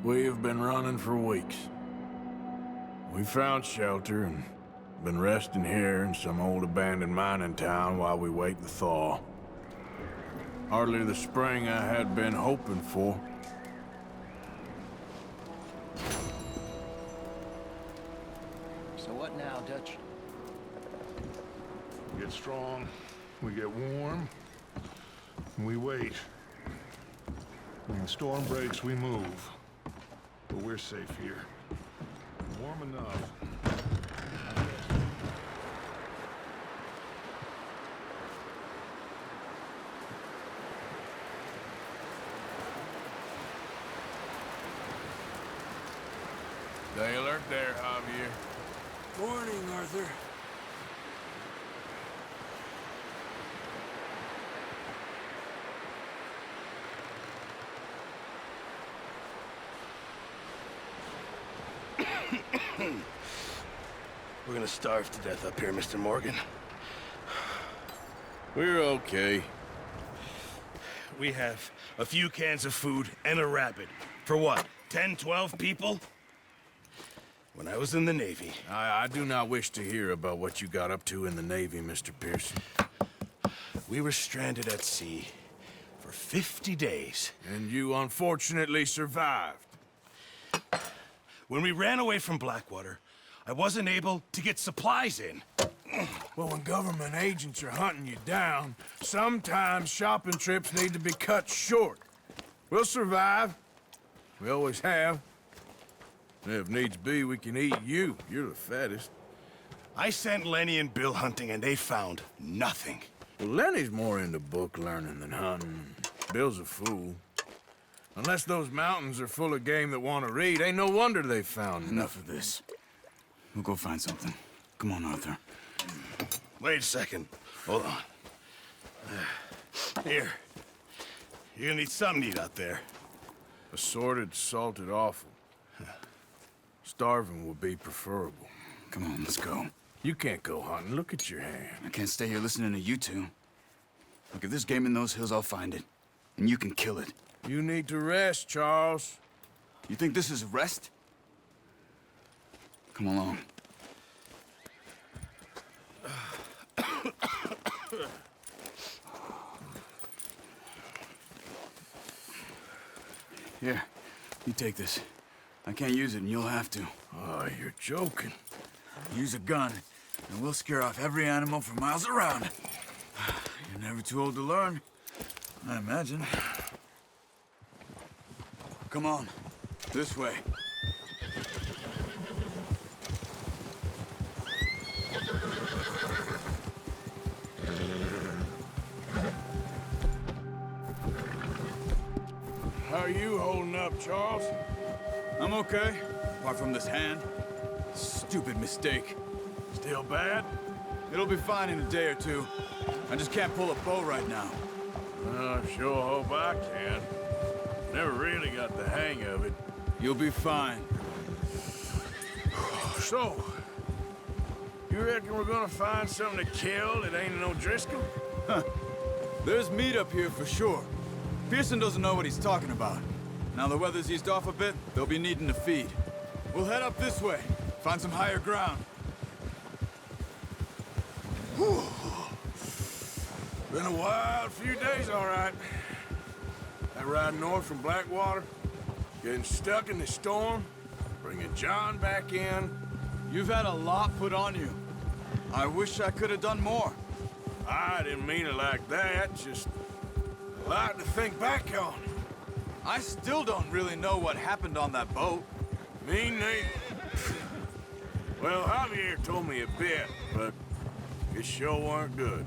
We have been running for weeks. We found shelter and been resting here in some old abandoned mining town while we wait the thaw. Hardly the spring I had been hoping for. So what now, Dutch? We get strong, we get warm, and we wait. When the storm breaks, we move. But we're safe here. Warm enough. Stay alert there, Javier. Morning, Arthur. We're gonna starve to death up here, Mr. Morgan. We're okay. We have a few cans of food and a rabbit. For what, 10, 12 people? When I was in the Navy... I do not wish to hear about what you got up to in the Navy, Mr. Pearson. We were stranded at sea for 50 days. And you unfortunately survived. When we ran away from Blackwater, I wasn't able to get supplies in. Well, when government agents are hunting you down, sometimes shopping trips need to be cut short. We'll survive. We always have. And if needs be, we can eat you. You're the fattest. I sent Lenny and Bill hunting, and they found nothing. Well, Lenny's more into book learning than hunting. Bill's a fool. Unless those mountains are full of game that want to read, ain't no wonder they found Enough of this. We'll go find something. Come on, Arthur. Wait a second. Hold on. Here. You're gonna need something to eat out there. Assorted, salted offal. Starving would be preferable. Come on, let's go. You can't go hunting. Look at your hand. I can't stay here listening to you two. Look, if there's game in those hills, I'll find it. And you can kill it. You need to rest, Charles. You think this is rest? Come along. Here, you take this. I can't use it, and you'll have to. Oh, you're joking. Use a gun, and we'll scare off every animal for miles around. You're never too old to learn, I imagine. Come on, this way. How are you holding up, Charles? I'm okay, apart from this hand. Stupid mistake. Still bad? It'll be fine in a day or two. I just can't pull a bow right now. I sure hope I can. Never really got the hang of it. You'll be fine. So, you reckon we're gonna find something to kill that ain't no Driscoll? There's meat up here for sure. Pearson doesn't know what he's talking about. Now the weather's eased off a bit, they'll be needing to feed. We'll head up this way, find some higher ground. Whew. Been a wild few days, all right. That ride north from Blackwater, getting stuck in the storm, bringing John back in. You've had a lot put on you. I wish I could have done more. I didn't mean it like that, just a lot to think back on. I still don't really know what happened on that boat. Me neither. Well, Javier told me a bit, but it sure weren't good.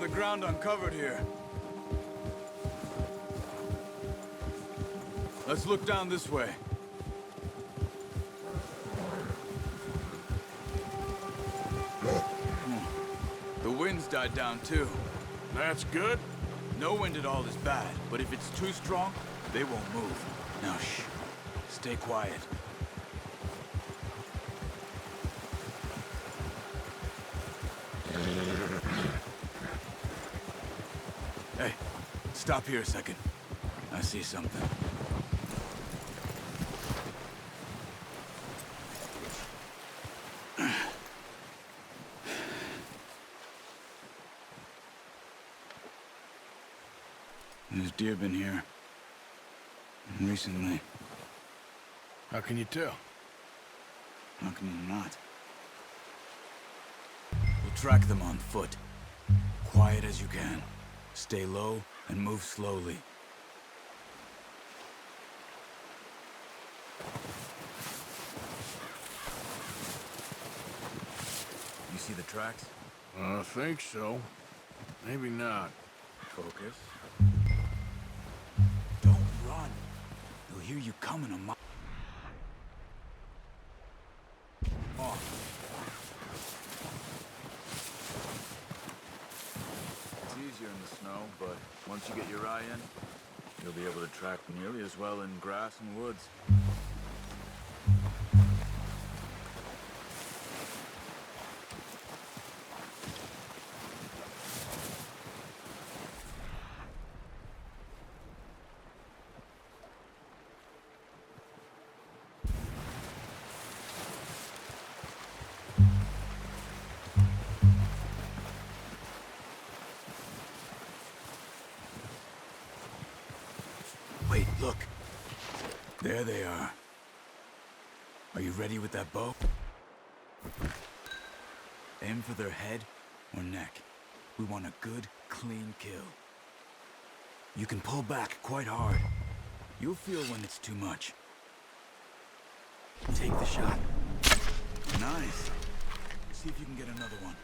the ground uncovered here. Let's look down this way. The wind's died down too. That's good. No wind at all is bad, but if it's too strong, they won't move. Now shh. Stay quiet. Hey, stop here a second. I see something. There's deer been here. Recently. How can you tell? How can you not? We'll track them on foot. Quiet as you can. Stay low and move slowly. You see the tracks? I think so. Maybe not. Focus. Don't run. They'll hear you coming a mile. It's easier in the snow, but once you get your eye in, you'll be able to track nearly as well in grass and woods. Wait, look. There they are. Are you ready with that bow? Aim for their head or neck. We want a good, clean kill. You can pull back quite hard. You'll feel when it's too much. Take the shot. Nice. See if you can get another one.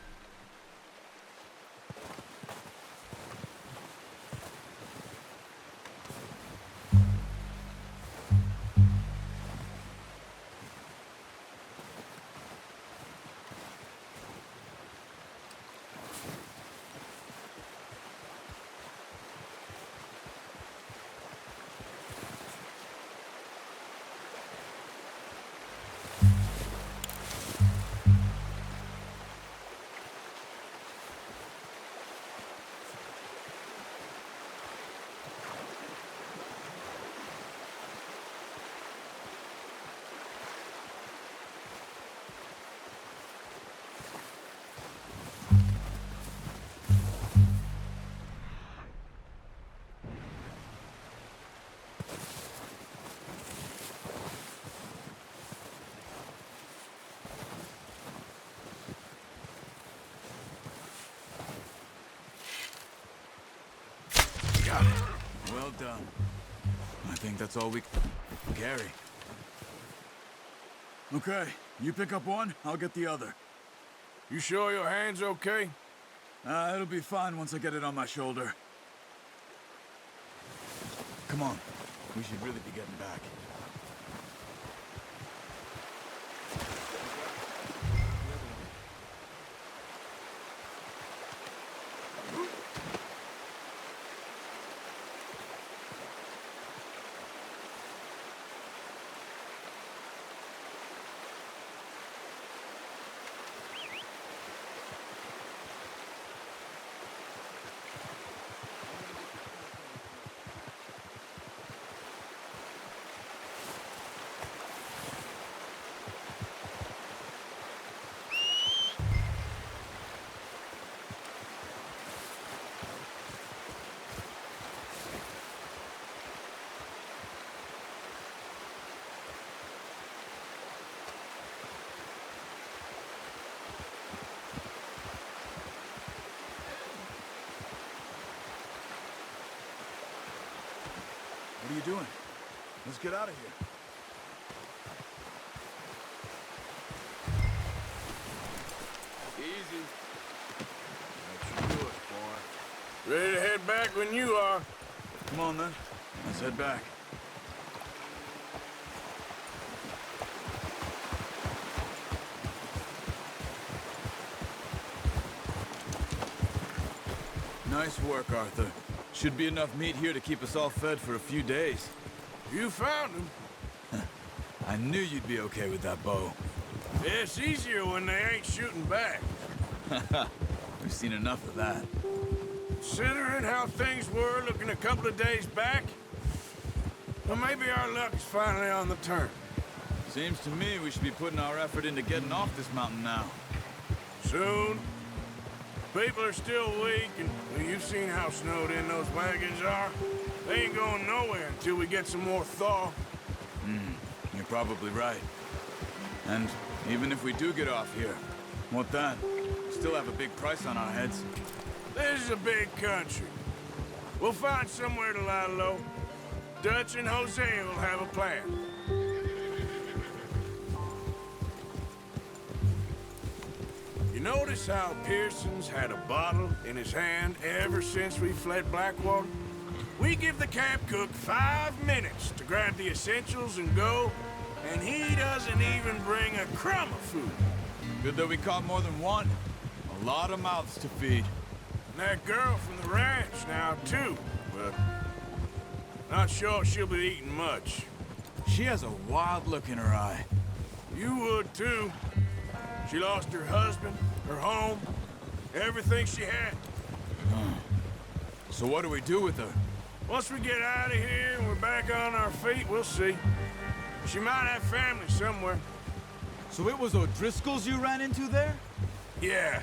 Got it. Well done. I think that's all we can carry. Okay, you pick up one, I'll get the other. You sure your hand's okay? It'll be fine once I get it on my shoulder. Come on, we should really be getting back. What are you doing? Let's get out of here. Easy. Let you do it, boy. Ready to head back when you are. Come on, then. Let's head back. Nice work, Arthur. Should be enough meat here to keep us all fed for a few days. You found him. I knew you'd be okay with that bow. It's easier when they ain't shooting back. We've seen enough of that. Considering how things were looking a couple of days back, well, maybe our luck is finally on the turn. Seems to me we should be putting our effort into getting off this mountain now. Soon. People are still weak, and well, you've seen how snowed in those wagons are. They ain't going nowhere until we get some more thaw. You're probably right. And even if we do get off here, what then? We still have a big price on our heads. This is a big country. We'll find somewhere to lie low. Dutch and Jose will have a plan. You notice how Pearson's had a bottle in his hand ever since we fled Blackwater? We give the camp cook 5 minutes to grab the essentials and go, and he doesn't even bring a crumb of food. Good that we caught more than one. A lot of mouths to feed. And that girl from the ranch now, too, but not sure she'll be eating much. She has a wild look in her eye. You would, too. She lost her husband, her home, everything she had. So what do we do with her? Once we get out of here and we're back on our feet, we'll see. She might have family somewhere. So it was O'Driscoll's you ran into there? Yeah.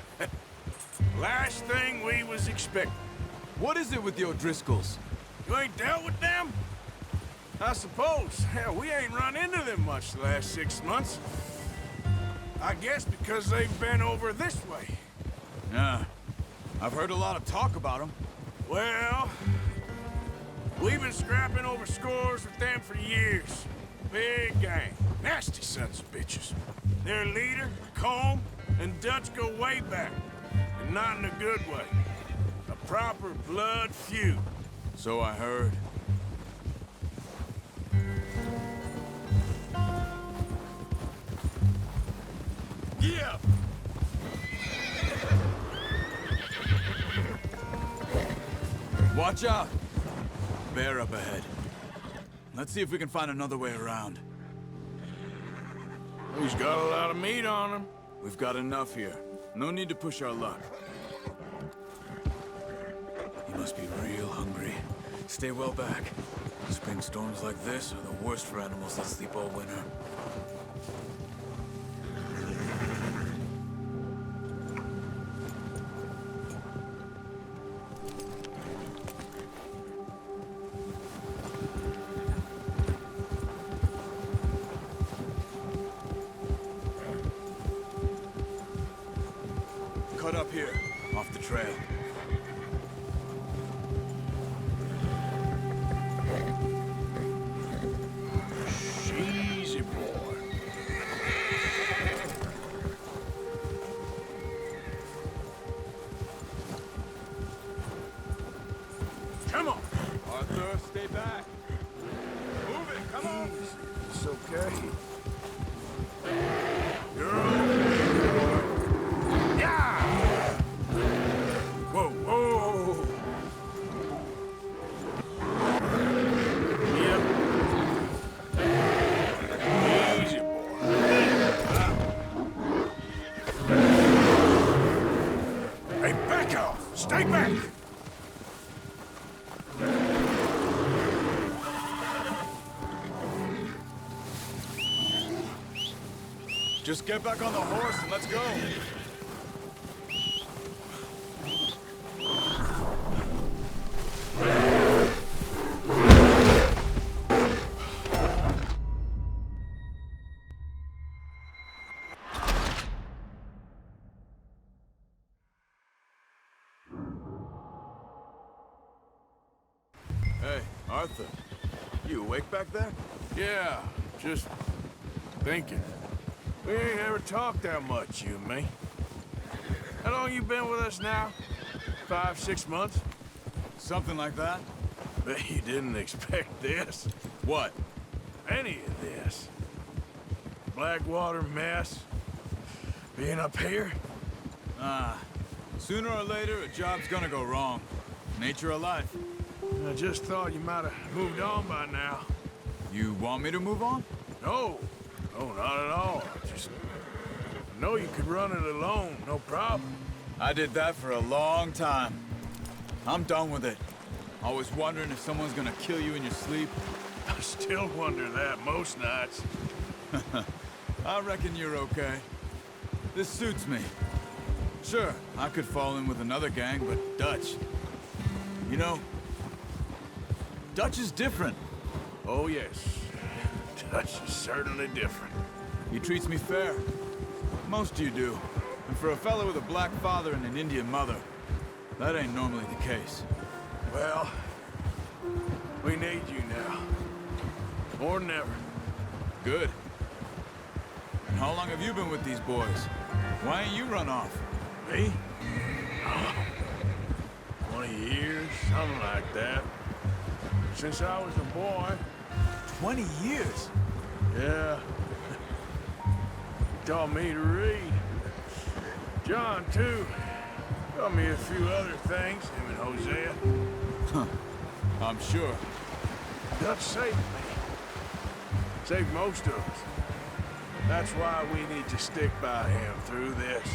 Last thing we was expecting. What is it with the O'Driscolls? You ain't dealt with them? I suppose. Hell, we ain't run into them much the last 6 months. I guess because they've been over this way. Yeah. I've heard a lot of talk about them. Well, we've been scrapping over scores with them for years. Big gang. Nasty sons of bitches. Their leader, Combe, and Dutch go way back. And not in a good way. A proper blood feud. So I heard. Yeah! Watch out! Bear up ahead. Let's see if we can find another way around. He's got a lot of meat on him. We've got enough here. No need to push our luck. He must be real hungry. Stay well back. Spring storms like this are the worst for animals that sleep all winter. Cut up here, off the trail. Easy, boy. Come on. Arthur, stay back. Move it, come on. It's okay. You're okay. Yeah! Whoa, whoa. Yep. Easy, boy. Hey, back off. Stay back. Just get back on the horse and let's go. Hey, Arthur. You awake back there? Yeah, just thinking. We ain't ever talked that much, you and me. How long you been with us now? 5, 6 months? Something like that. Bet you didn't expect this. What? Any of this. Blackwater mess. Being up here. Sooner or later, a job's gonna go wrong. Nature of life. I just thought you might have moved on by now. You want me to move on? No. No, not at all. Just... I know you could run it alone, no problem. I did that for a long time. I'm done with it. Always wondering if someone's gonna kill you in your sleep. I still wonder that most nights. I reckon you're okay. This suits me. Sure, I could fall in with another gang, but Dutch... You know, Dutch is different. Oh, yes. Dutch is certainly different. He treats me fair. Most of you do. And for a fella with a black father and an Indian mother, that ain't normally the case. Well, we need you now. More than ever. Good. And how long have you been with these boys? Why ain't you run off? Me? 20 years, something like that. Since I was a boy. 20 years? Yeah. He taught me to read. John, too. Taught me a few other things, him and Hosea. I'm sure. Dutch saved me. Saved most of us. That's why we need to stick by him through this.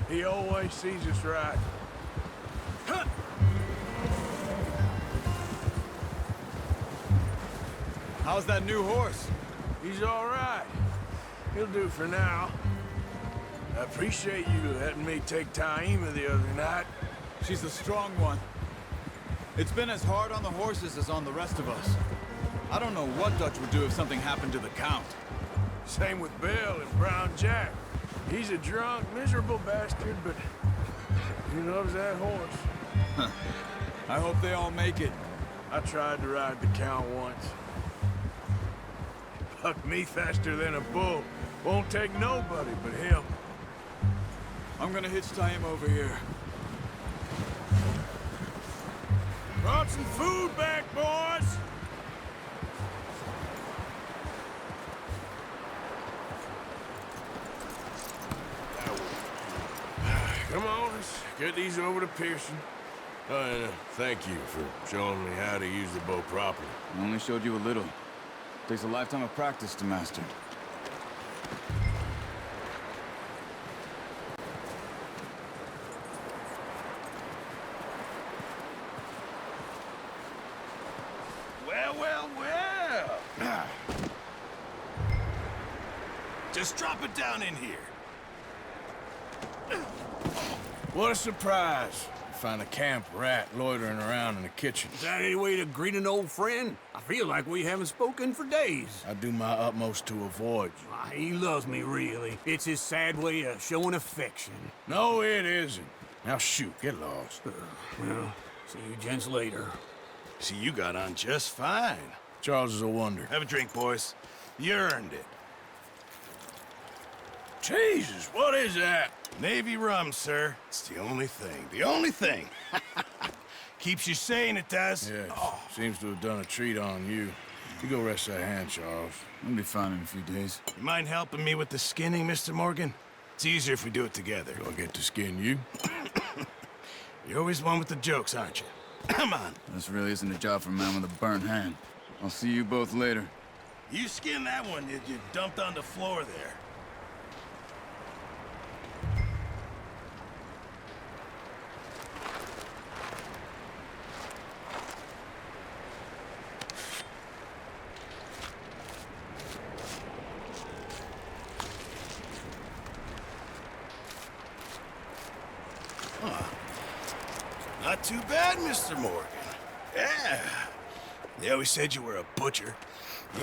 He always sees us right. How's that new horse? He's all right. He'll do for now. I appreciate you letting me take Taima the other night. She's a strong one. It's been as hard on the horses as on the rest of us. I don't know what Dutch would do if something happened to the Count. Same with Bill and Brown Jack. He's a drunk, miserable bastard, but he loves that horse. I hope they all make it. I tried to ride the Count once. He bucked me faster than a bull. Won't take nobody but him. I'm gonna hitch him over here. Brought some food back, boys! Come on, let's get these over to Pearson. And thank you for showing me how to use the bow properly. I only showed you a little. Takes a lifetime of practice to master. Well. Just drop it down in here. What a surprise. Find a camp rat loitering around in the kitchen. Is that any way to greet an old friend? I feel like we haven't spoken for days. I do my utmost to avoid you. He loves me, really. It's his sad way of showing affection. No, it isn't. Now shoot, get lost. Well, see you gents later. See, you got on just fine. Charles is a wonder. Have a drink, boys. You earned it. Jesus, what is that? Navy rum, sir. It's the only thing. The only thing. Keeps you sane, it does. Yeah, seems to have done a treat on you. You go rest that hand, Charles. I'll be fine in a few days. You mind helping me with the skinning, Mr. Morgan? It's easier if we do it together. Do I get to skin you? You're always one with the jokes, aren't you? Come on. This really isn't a job for a man with a burnt hand. I'll see you both later. You skinned that one that you dumped on the floor there. Not too bad, Mr. Morgan. Yeah. They always said you were a butcher.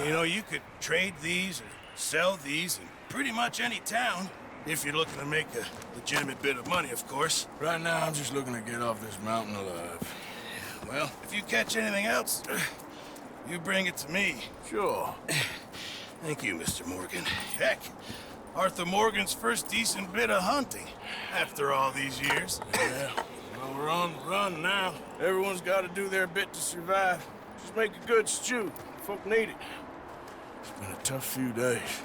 You know, you could trade these or sell these in pretty much any town. If you're looking to make a legitimate bit of money, of course. Right now, I'm just looking to get off this mountain alive. Well, if you catch anything else, you bring it to me. Sure. Thank you, Mr. Morgan. Heck, Arthur Morgan's first decent bit of hunting after all these years. Yeah, Well, we're on the run now. Everyone's got to do their bit to survive. Just make a good stew. Folk need it. It's been a tough few days.